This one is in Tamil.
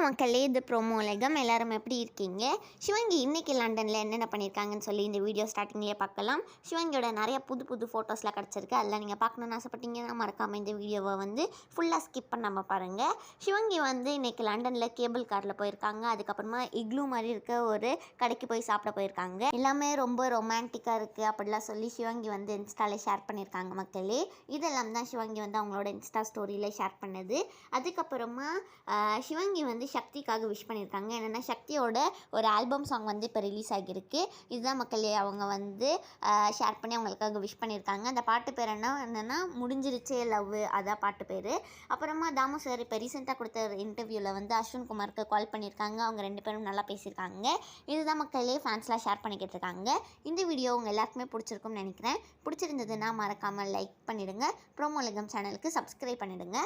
வணக்கம் மக்களே, இது ப்ரோமோ உலகம். எல்லாரும் எப்படி இருக்கீங்க? சிவங்கி இன்றைக்கி லண்டனில் என்னென்ன பண்ணியிருக்காங்கன்னு சொல்லி இந்த வீடியோ ஸ்டார்டிங்லேயே பார்க்கலாம். சிவங்கியோட நிறைய புது புது ஃபோட்டோஸ்லாம் கிடச்சிருக்கு. அதெல்லாம் நீங்கள் பார்க்கணுன்னு ஆசைப்பட்டீங்கன்னா மறக்காமல் இந்த வீடியோவை ஃபுல்லாக ஸ்கிப் பண்ணாமல் பாருங்கள். சிவங்கி இன்றைக்கி லண்டனில் கேபிள் காரில் போயிருக்காங்க. அதுக்கப்புறமா இக்லூ மாதிரி இருக்க ஒரு கடைக்கு போய் சாப்பிட போயிருக்காங்க. எல்லாமே ரொம்ப ரொமான்டிக்காக இருக்குது அப்படிலாம் சொல்லி சிவங்கி இன்ஸ்டாவில் ஷேர் பண்ணியிருக்காங்க மக்களே. இதெல்லாம் தான் சிவங்கி அவங்களோட இன்ஸ்டா ஸ்டோரியில் ஷேர் பண்ணது. அதுக்கப்புறமா சிவங்கி சக்திக்காக விஷ் பண்ணியிருக்காங்க. என்னென்னா சக்தியோட ஒரு ஆல்பம் சாங் இப்போ ரிலீஸ் ஆகியிருக்கு. இதுதான் மக்களே அவங்க ஷேர் பண்ணி அவங்களுக்காக விஷ் பண்ணியிருக்காங்க. அந்த பாட்டு பேர் என்னென்னா முடிஞ்சிருச்சே லவ், அதான் பாட்டு பேர். அப்புறமா தாமு சார் இப்போ ரீசெண்டாக கொடுத்த இன்டர்வியூவில் அஸ்வின் குமாருக்கு கால் பண்ணியிருக்காங்க. அவங்க ரெண்டு பேரும் நல்லா பேசியிருக்காங்க. இதுதான் மக்களே ஃபேன்ஸ்லாம் ஷேர் பண்ணிக்கிட்டு இருக்காங்க. இந்த வீடியோ உங்கள் எல்லாருக்குமே பிடிச்சிருக்கும்னு நினைக்கிறேன். பிடிச்சிருந்ததுன்னா மறக்காமல் லைக் பண்ணிவிடுங்க. ப்ரோமோ உலகம் சேனலுக்கு சப்ஸ்கிரைப் பண்ணிவிடுங்க.